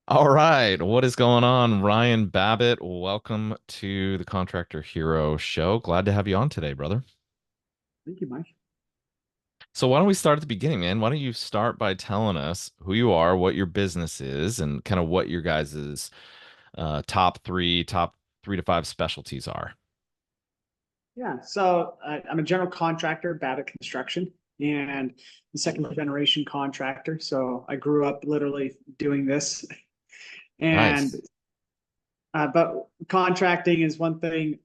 All right, what is going on, Ryan Babbitt? Welcome to the Contractor Hero Show. Glad to have you on today, brother. Thank you, Mike. So why don't we start at the beginning, man? Why don't you start by telling us who you are, what your business is, and kind of what your guys's top three to five specialties are. Yeah, I'm a general contractor, Babbitt Construction, and the second generation contractor. So I grew up literally doing this, and Nice. but contracting is one thing,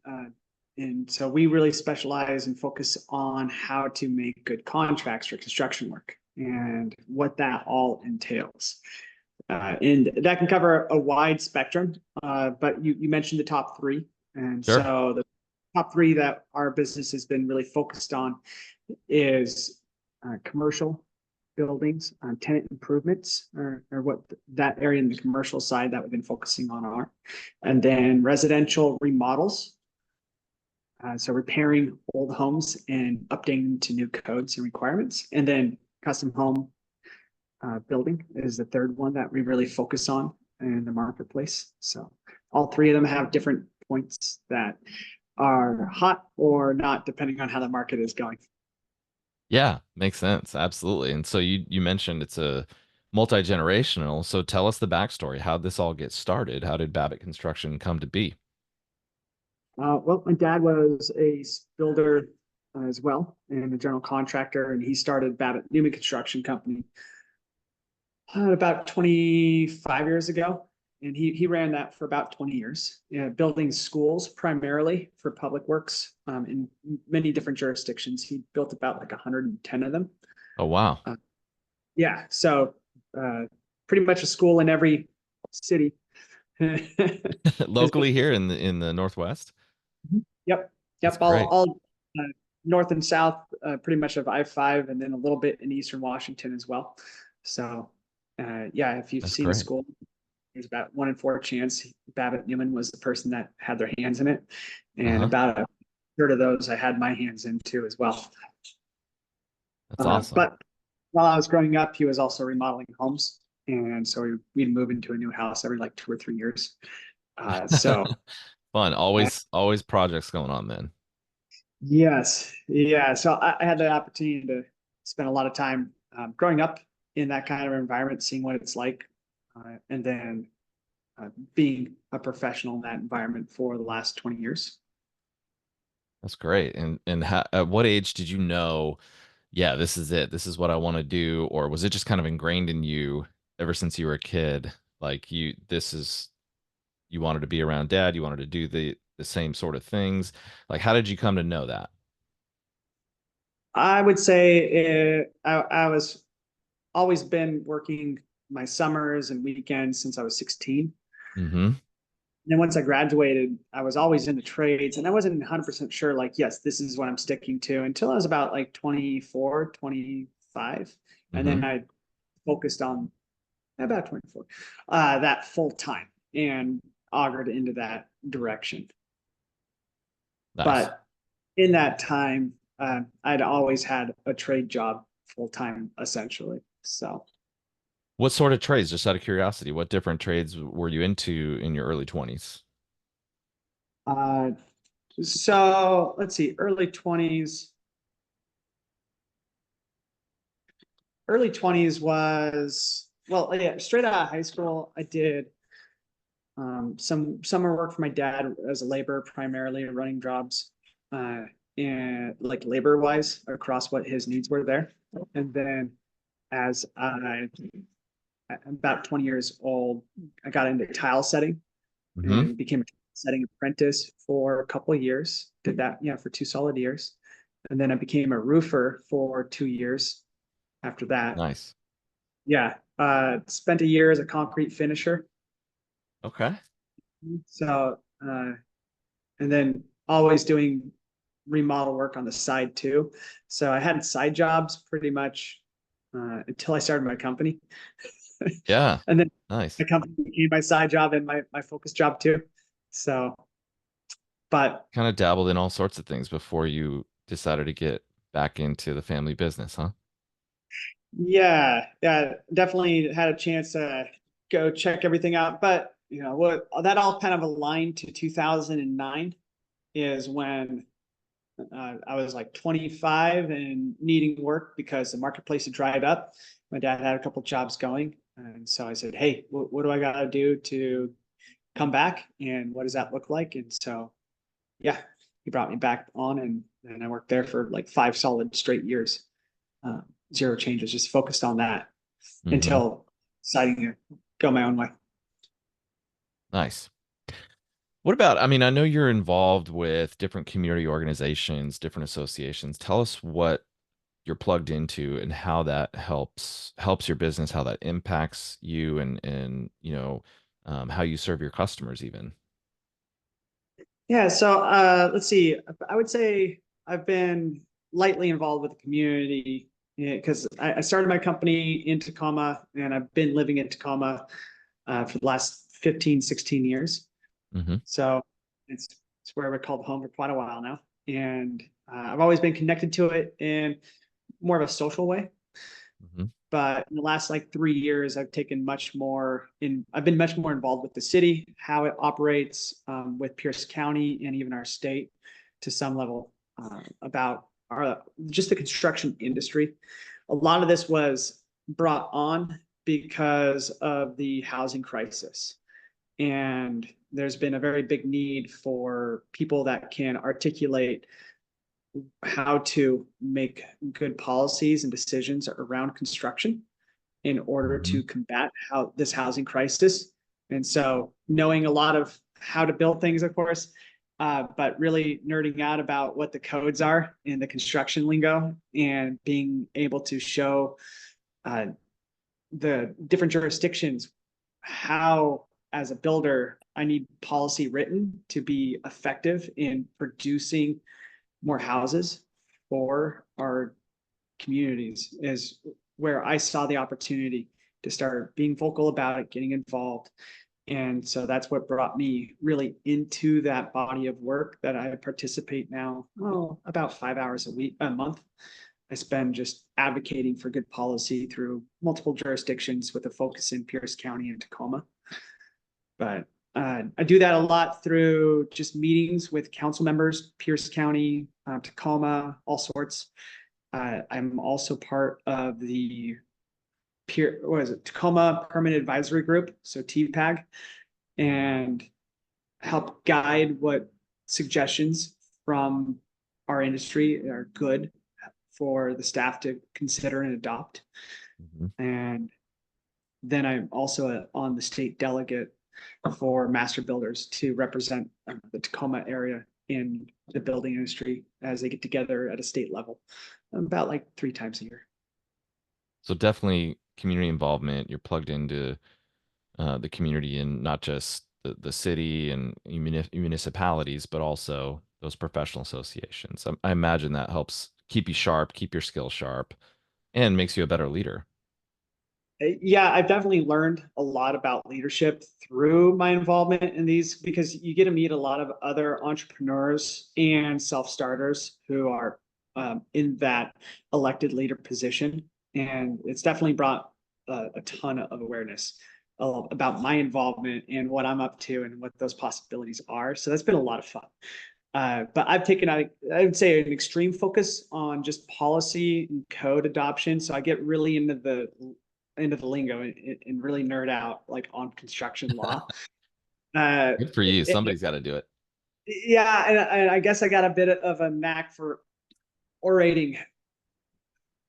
and so we really specialize and focus on how to make good contracts for construction work and what that all entails. And that can cover a wide spectrum, but you mentioned the top three. And Sure. so the top three that our business has been really focused on is commercial buildings, tenant improvements, or what that area in the commercial side that we've been focusing on are. And then residential remodels. So repairing old homes and updating them to new codes and requirements. And then custom home building is the third one that we really focus on in the marketplace. So all three of them have different points that are hot or not, depending on how the market is going. Yeah, makes sense. Absolutely. And so you mentioned it's a multi-generational. So tell us the backstory. How did this all get started? How did Babbitt Construction come to be? Well, my dad was a builder as well and a general contractor, and he started Babbitt Newman Construction Company about 25 years ago. And he ran that for about 20 years, building schools primarily for public works in many different jurisdictions. He built about like 110 of them. Oh, wow. Uh, yeah, so uh, pretty much a school in every city. Locally here in the Northwest. Yep, That's yep, great. all north and south, pretty much of I-5, and then a little bit in eastern Washington as well. So, yeah, if you've That's seen a great. school, there's about 1 in 4 chance Babbitt Newman was the person that had their hands in it, and Uh-huh. about a third of those I had my hands in too as well. That's awesome. But while I was growing up, he was also remodeling homes, and so we'd move into a new house every like 2 or 3 years. So Fun. uh, Always projects going on then. yes, yeah. So I had the opportunity to spend a lot of time growing up in that kind of environment, seeing what it's like, and then being a professional in that environment for the last 20 years. That's great. And at what age did you know, yeah, this is it. This is what I want to do, or was it just kind of ingrained in you ever since you were a kid? Like you wanted to be around dad, you wanted to do the same sort of things. Like how did you come to know that? I would say I was always been working my summers and weekends since I was 16. Mm-hmm. And then once I graduated, I was always into trades and I wasn't 100% sure, like, yes, this is what I'm sticking to until I was about like 24, 25. And Mm-hmm. then I focused on about 24, that full time and augured into that direction. Nice. But in that time, I'd always had a trade job full time, essentially. So, What sort of trades, just out of curiosity, what different trades were you into in your early 20s? uh, so let's see, early 20s was, well, yeah, straight out of high school, I did some summer work for my dad as a laborer, primarily running jobs, uh, and like labor wise across what his needs were there. And then as I about 20 years old, I got into tile setting Mm-hmm. and became a setting apprentice for a couple of years. Did that, yeah, for 2 solid years. And then I became a roofer for 2 years after that. Nice. Yeah. Spent a year as a concrete finisher. Okay. So, and then always doing remodel work on the side too. So I had side jobs pretty much until I started my company. Yeah. And then Nice. my company became my side job and my focus job too. So, but Kind of dabbled in all sorts of things before you decided to get back into the family business, huh? yeah, yeah, definitely had a chance to go check everything out. But what that all kind of aligned to 2009 is when I was like 25 and needing work because the marketplace had dried up. My dad had a couple jobs going. And so I said, hey, what do I got to do to come back? And what does that look like? And so, yeah, he brought me back on and I worked there for like 5 solid straight years. Uh, Zero changes, just focused on that Hmm. until deciding to go my own way. Nice. What about, I mean, I know you're involved with different community organizations, different associations. Tell us what you're plugged into and how that helps your business, how that impacts you and how you serve your customers even. Yeah, so let's see. I would say I've been lightly involved with the community because I started my company in Tacoma and I've been living in Tacoma for the last 15, 16 years. Hmm. So it's, it's where we're called home for quite a while now. And I've always been connected to it in more of a social way. Hmm. But in the last like 3 years, I've been much more involved with the city, how it operates with Pierce County and even our state to some level about just the construction industry. A lot of this was brought on because of the housing crisis. And there's been a very big need for people that can articulate how to make good policies and decisions around construction in order Hmm. to combat this housing crisis. And so knowing a lot of how to build things, of course, but really nerding out about what the codes are in the construction lingo and being able to show uh, the different jurisdictions how, as a builder, I need policy written to be effective in producing more houses for our communities is where I saw the opportunity to start being vocal about it, getting involved. And so that's what brought me really into that body of work that I participate now, about 5 hours a month. I spend just advocating for good policy through multiple jurisdictions with a focus in Pierce County and Tacoma. But I do that a lot through just meetings with council members, Pierce County, Tacoma, all sorts. I'm also part of the Tacoma Permanent Advisory Group, so TPAG, and help guide what suggestions from our industry are good for the staff to consider and adopt. Hmm. And then I'm also on the state delegate for master builders to represent the Tacoma area in the building industry as they get together at a state level about like 3 times a year. So definitely community involvement. You're plugged into the community and not just the city and municipalities, but also those professional associations. I imagine that helps keep you sharp, keep your skills sharp, and makes you a better leader. Yeah, I've definitely learned a lot about leadership through my involvement in these because you get to meet a lot of other entrepreneurs and self-starters who are in that elected leader position. And it's definitely brought a ton of awareness about my involvement and what I'm up to and what those possibilities are. So that's been a lot of fun. But I've taken, I would say, an extreme focus on just policy and code adoption. So I get really into the lingo and really nerd out like on construction law. Uh, Good for you. Somebody's got to do it. yeah, and I guess I got a bit of a knack for orating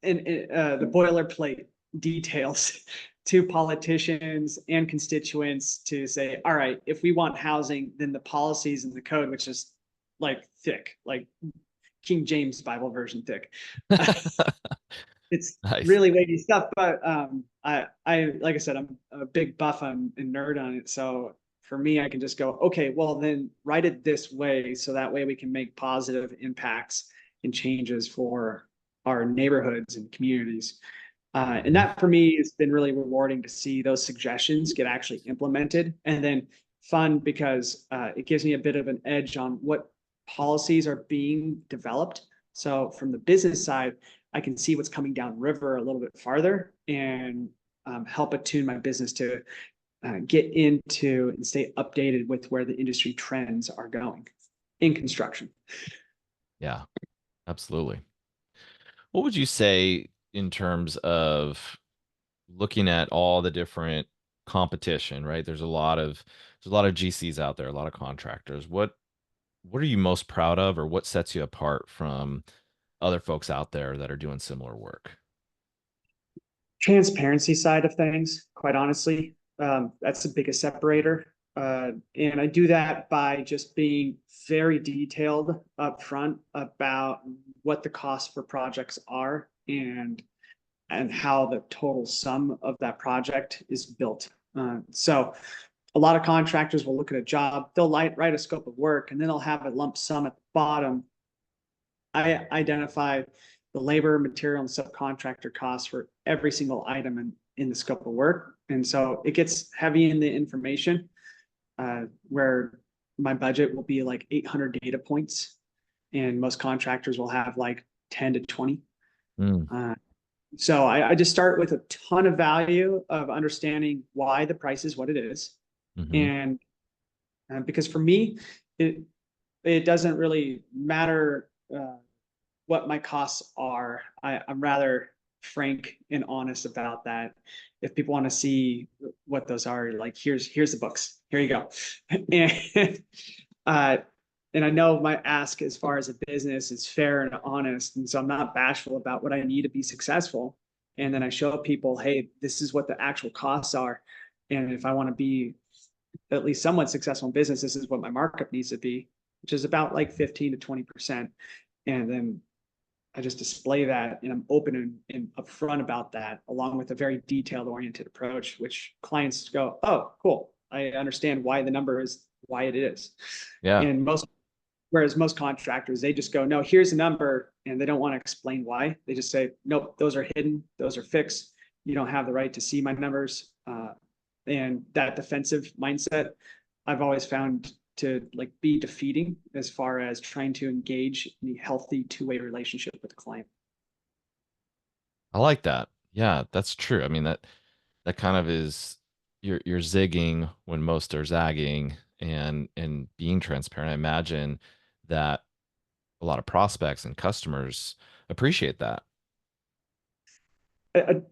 in the boilerplate details to politicians and constituents to say, all right, if we want housing, then the policies and the code, which is like thick, like King James Bible version thick. It's Nice. really weighty stuff, but I like I said, I'm a big buff and nerd on it. So for me, I can just go, okay, well then write it this way, so that way we can make positive impacts and changes for our neighborhoods and communities. And Mhm. that for me has been really rewarding to see those suggestions get actually implemented, and then fun because it gives me a bit of an edge on what policies are being developed. So from the business side, I can see what's coming down river a little bit farther and help attune my business to get into and stay updated with where the industry trends are going in construction. Yeah, absolutely. What would you say in terms of looking at all the different competition, right? There's a lot of GCs out there, a lot of contractors. What are you most proud of, or what sets you apart from other folks out there that are doing similar work? Transparency side of things, quite honestly, that's the biggest separator. And I do that by just being very detailed up front about what the costs for projects are and how the total sum of that project is built. So a lot of contractors will look at a job, they'll write a scope of work, and then they'll have a lump sum at the bottom. I identify the labor, material, and subcontractor costs for every single item in the scope of work. And so it gets heavy in the information, where my budget will be like 800 data points, and most contractors will have like 10 to 20. Mm, Uh, so I just start with a ton of value of understanding why the price is what it is. hmm. And because for me, it, it doesn't really matter what my costs are. I'm rather frank and honest about that. If people want to see what those are, like here's the books. Here you go. And uh, and I know my ask as far as a business is fair and honest, and so I'm not bashful about what I need to be successful. And then I show people, hey, this is what the actual costs are, and if I want to be at least somewhat successful in business, this is what my markup needs to be, which is about like 15 to 20%. And then I just display that, and I'm open and upfront about that, along with a very detailed oriented approach, which clients go, oh, cool. I understand why the number is why it is. Yeah. And whereas most contractors, they just go, no, here's a number. And they don't want to explain why. They just say, nope, those are hidden. Those are fixed. You don't have the right to see my numbers. And that defensive mindset, I've always found to like be defeating as far as trying to engage in a healthy two-way relationship with the client. I like that. Yeah, that's true. I mean, that kind of is you're zigging when most are zagging, and being transparent. I imagine that a lot of prospects and customers appreciate that.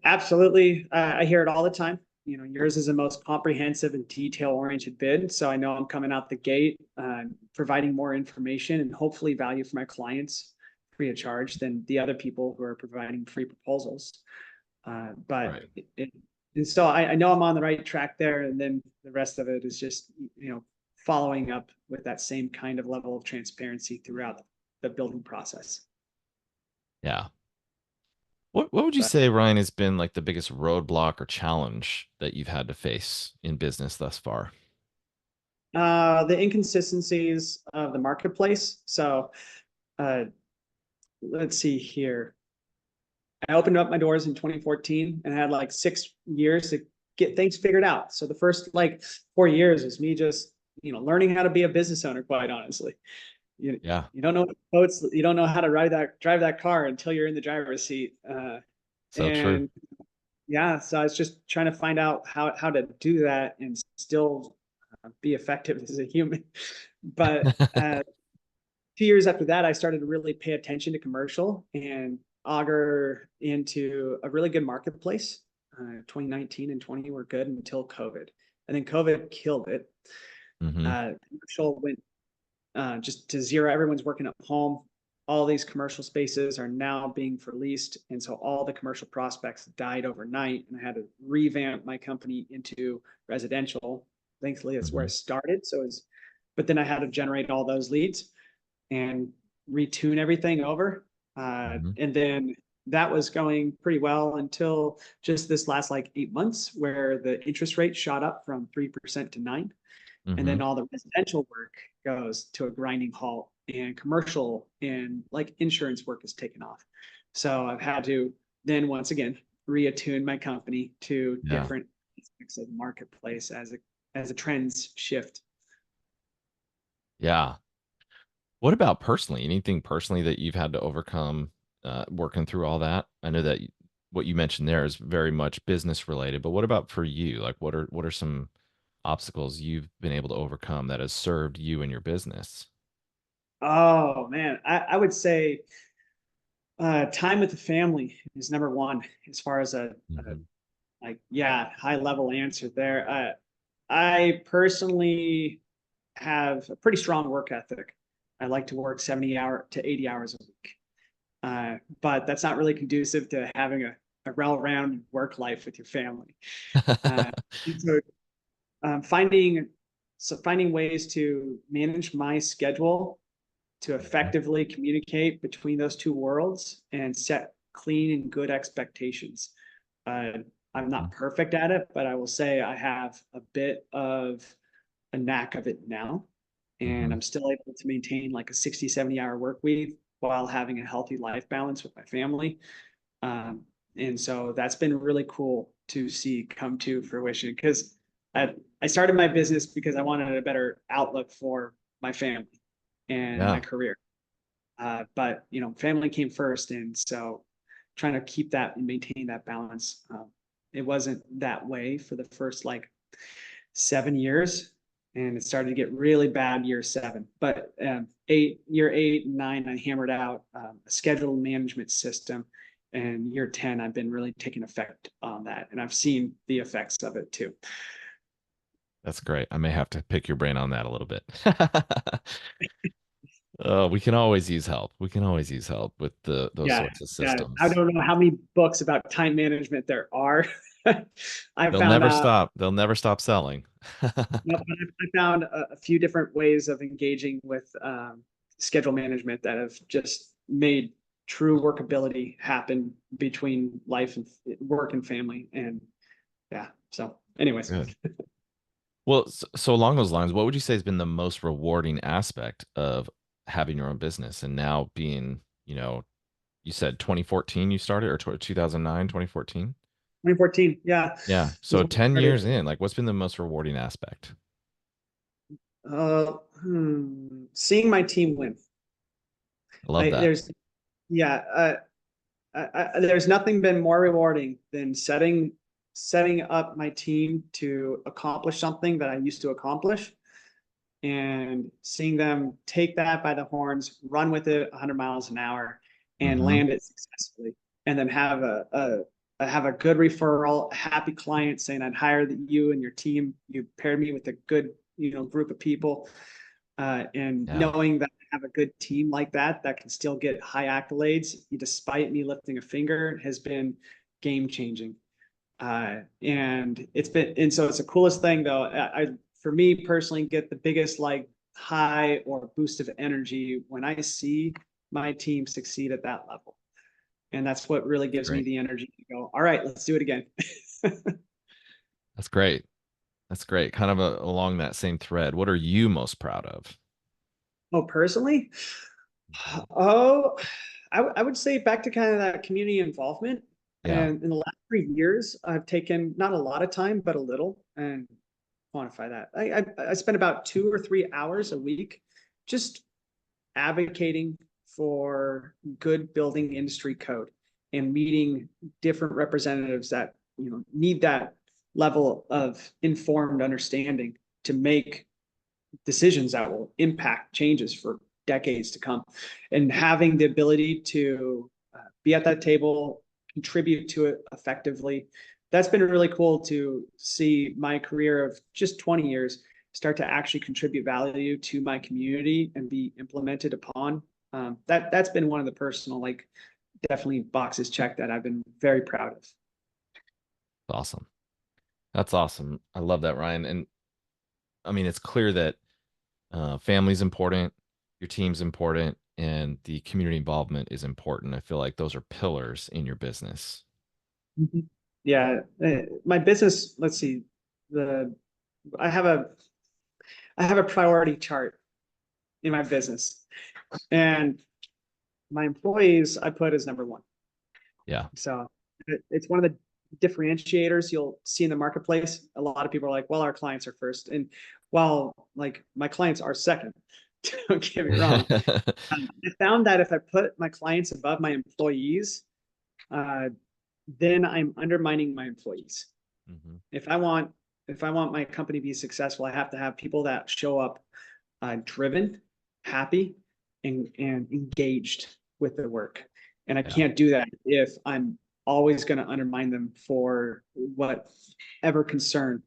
Absolutely. I hear it all the time. You know, yours is the most comprehensive and detail-oriented bid. So I know I'm coming out the gate, providing more information and hopefully value for my clients free of charge than the other people who are providing free proposals. But Right. and so I know I'm on the right track there. And then the rest of it is just, following up with that same kind of level of transparency throughout the building process. Yeah. What would you But say, Ryan, has been like the biggest roadblock or challenge that you've had to face in business thus far? the inconsistencies of the marketplace. So uh, let's see here. I opened up my doors in 2014 and had like 6 years to get things figured out. So the first like 4 years was me just, learning how to be a business owner, quite honestly. You, Yeah, you don't know boats, you don't know how to drive that car until you're in the driver's seat. so true. And yeah, so I was just trying to find out how to do that and still be effective as a human. But 2 years after that, I started to really pay attention to commercial and auger into a really good marketplace. 2019 and 20 were good until COVID, and then COVID killed it. Hmm. Commercial went just to zero. Everyone's working at home. All these commercial spaces are now being released, and so all the commercial prospects died overnight. And I had to revamp my company into residential. Thankfully, that's where Hmm. I started. But then I had to generate all those leads and retune everything over. Hmm. And then that was going pretty well until just this last like 8 months, where the interest rate shot up from 3% to 9%. And Hmm. then all the residential work goes to a grinding halt, and commercial and like insurance work is taken off. So I've had to then once again reattune my company to Yeah. different aspects of the marketplace as the trends shift. Yeah. What about personally? Anything personally that you've had to overcome working through all that? I know that what you mentioned there is very much business related, but what about for you? Like, what are some obstacles you've been able to overcome that has served you and your business? Oh man, I would say time with the family is number one as far as a Hmm. like yeah high level answer there. I personally have a pretty strong work ethic. I like to work 70 to 80 hours a week. But that's not really conducive to having a well-rounded work life with your family. Uh, so finding finding ways to manage my schedule to effectively communicate between those two worlds and set clean and good expectations. Uh, I'm not perfect at it, but I will say I have a bit of a knack of it now. And Hmm. I'm still able to maintain like a 60, 70 hour work week while having a healthy life balance with my family. Um, and so that's been really cool to see come to fruition because I started my business because I wanted a better outlook for my family and my Yeah. career. But you know, family came first, and so trying to keep that and maintain that balance. It wasn't that way for the first like 7 years, and it started to get really bad year seven. But year eight and nine, I hammered out a schedule management system, and year 10, I've been really taking effect on that, and I've seen the effects of it too. That's great. I may have to pick your brain on that a little bit. We can always use help. We can always use help with those Yeah, sorts of yeah. I systems. don't know how many books about time management there are. I They'll found never out stop. They'll never stop selling. no, but I found a few different ways of engaging with schedule management that have just made true workability happen between life and work and family. And yeah, so anyways, Good. Well, so along those lines, what would you say has been the most rewarding aspect of having your own business and now being, you said 2014 you started or 2009, 2014? 2014, yeah, Yeah. is So when I 10 started. years in, like what's been the most rewarding aspect? Seeing my team win. I love that. There's yeah, there's nothing been more rewarding than setting up my team to accomplish something that I used to accomplish and seeing them take that by the horns, run with it 100 miles an hour, and Hmm. land it successfully, and then have have a good referral, a happy client saying, "I'd hire you and your team. You paired me with a good group of people," and Yeah. knowing that I have a good team like that can still get high accolades despite me lifting a finger has been game changing. And so it's the coolest thing though. For me personally, get the biggest like high or boost of energy when I see my team succeed at that level. And that's what really That's gives me great. the energy to go, all right, let's do it again. That's great. That's great. Kind of along that same thread. What are you most proud of? Oh, personally, Mhm. oh, I would say back to kind of that community involvement. Yeah. And in the last 3 years, I've taken not a lot of time, but a little, and quantify that. I spend about 2 or 3 hours a week just advocating for good building industry code and meeting different representatives that need that level of informed understanding to make decisions that will impact changes for decades to come, and having the ability to be at that table, contribute to it effectively. That's been really cool to see my career of just 20 years start to actually contribute value to my community and be implemented upon. That's been one of the personal, like, definitely boxes checked that I've been very proud of. Awesome. That's awesome. I love that, Ryan. And I mean, it's clear that family's important, your team's important, and the community involvement is important. I feel like those are pillars in your business. Mhm. Yeah, my business. Let's see, the I have a I have a priority chart in my business, and my employees I put as number one. Yeah. So it's one of the differentiators you'll see in the marketplace. A lot of people are like, "Well, our clients are first," and while like my clients are second, don't get me wrong. I found that if I put my clients above my employees, uh, then I'm undermining my employees. Hmm. If I want if I want my company to be successful, I have to have people that show up driven, happy, and engaged with the work. And I Yeah. can't do that if I'm always going to undermine them for whatever concern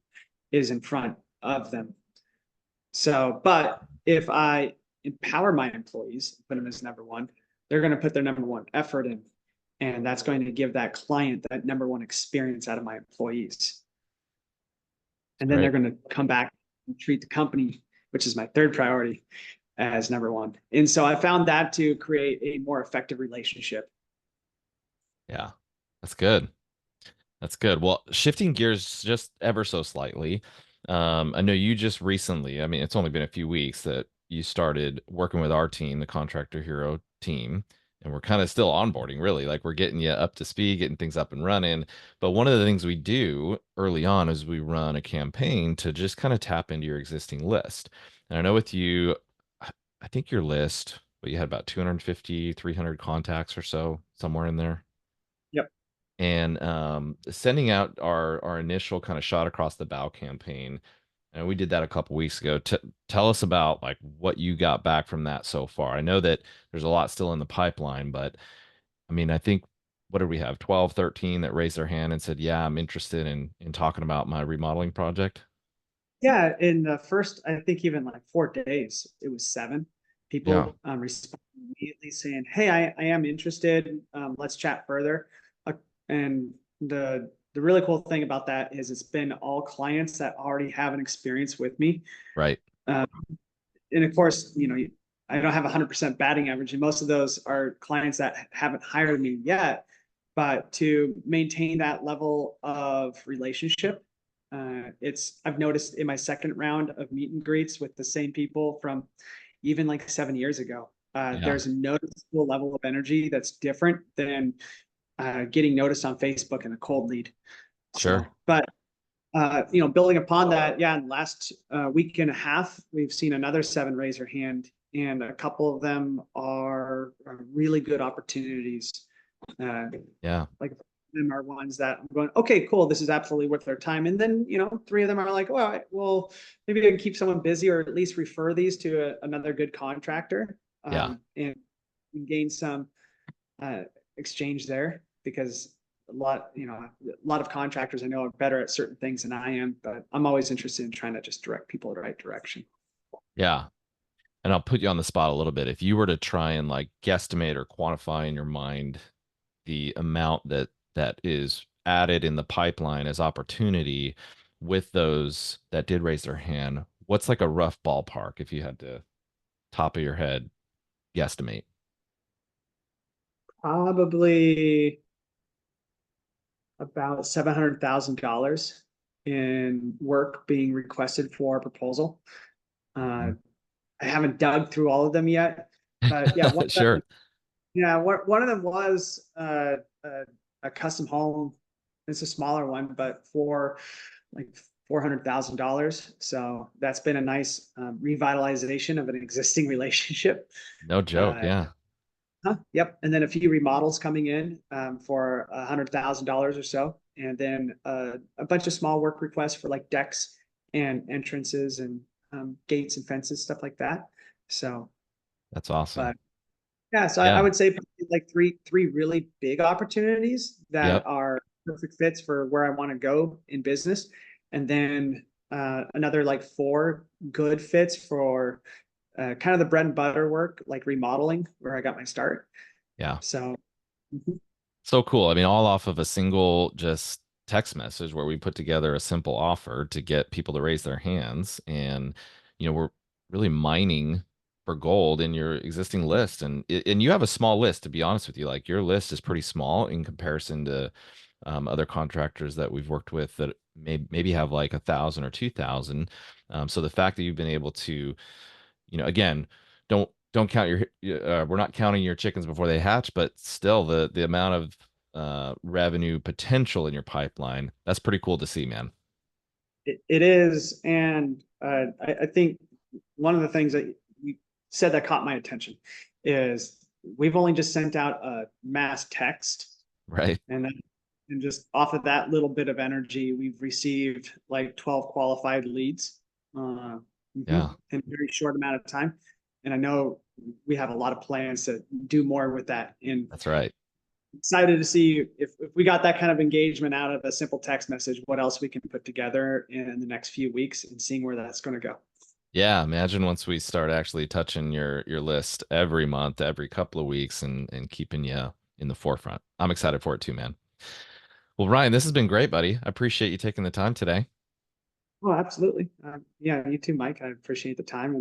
is in front of them. So, but if I empower my employees, put them as number one, they're going to put their number one effort in. And that's going to give that client that number one experience out of my employees. And then they're Great. going to come back and treat the company, which is my third priority, as number one. And so I found that to create a more effective relationship. Yeah. That's good. That's good. Well, shifting gears just ever so slightly. I know you just recently, I mean, it's only been a few weeks that you started working with our team, the Contractor Hero team, and we're kind of still onboarding, really. Like we're getting you up to speed, getting things up and running. But one of the things we do early on is we run a campaign to just kind of tap into your existing list. And I know with you, I think your list, but you had about 250, 300 contacts or so, somewhere in there, Yep. and sending out our initial kind of shot across the bow campaign. And we did that a couple weeks ago. Tell us about like what you got back from that so far. I know that there's a lot still in the pipeline, but I mean, I think what did we have? 12, 13 that raised their hand and said, "Yeah, I'm interested in talking about my remodeling project." Yeah. In the first, I think even like 4 days, it was seven Yeah, people responded immediately saying, "Hey, I am interested. Let's chat further." Uh, and the really cool thing about that is it's been all clients that already have an experience with me. right. Um, and of course, I don't have 100% batting average, and most of those are clients that haven't hired me yet. But to maintain that level of relationship, I've noticed in my second round of meet and greets with the same people from even like 7 years ago, Yeah, there's a noticeable level of energy that's different than getting noticed on Facebook in a cold lead. sure. So, but building upon that, yeah, in the last week and a half, we've seen another seven raise their hand, and a couple of them are really good opportunities. Uh, Yeah, like them are ones that I'm going, okay, cool, this is absolutely worth their time. And then, three of them are like, well, maybe I can keep someone busy or at least refer these to another good contractor, yeah. and gain some uh, exchange there because a lot of contractors I know are better at certain things than I am, but I'm always interested in trying to just direct people in the right direction. Yeah. And I'll put you on the spot a little bit. If you were to try and like guesstimate or quantify in your mind the amount that is added in the pipeline as opportunity with those that did raise their hand, what's like a rough ballpark if you had to top of your head guesstimate? Probably about $700,000 in work being requested for a proposal. Uh, Mhm. I haven't dug through all of them yet, but yeah, Sure. one of them was a custom home. It's a smaller one, but for like $400,000. So that's been a nice revitalization of an existing relationship. No joke. Uh, Yeah. Yep. And then a few remodels coming in for $100,000 or so, and then a bunch of small work requests for like decks and entrances and gates and fences, stuff like that. So, That's awesome. but yeah, so I Yeah. would say probably like three really big opportunities that Yep. are perfect fits for where I want to go in business, and then another like four good fits for kind of the bread and butter work, like remodeling, where I got my start. Yeah. So, mhm. So cool. I mean, all off of a single just text message where we put together a simple offer to get people to raise their hands. And, we're really mining for gold in your existing list. And you have a small list, to be honest with you. Like your list is pretty small in comparison to other contractors that we've worked with that maybe have like 1,000 or 2,000. So the fact that you've been able to, again, don't count we're not counting your chickens before they hatch, but still the amount of revenue potential in your pipeline, that's pretty cool to see, man. It is, and I think one of the things that you said that caught my attention is we've only just sent out a mass text, Right. and And just off of that little bit of energy, we've received like 12 qualified leads Yeah, in a very short amount of time. And I know we have a lot of plans to do more with that. And that's right. excited to see if we got that kind of engagement out of a simple text message, what else we can put together in the next few weeks and seeing where that's going to go. Yeah, imagine once we start actually touching your list every month, every couple of weeks, and keeping you in the forefront. I'm excited for it too, man. Well, Ryan, this has been great, buddy. I appreciate you taking the time today. Oh, absolutely. Yeah, you too, Mike. I appreciate the time.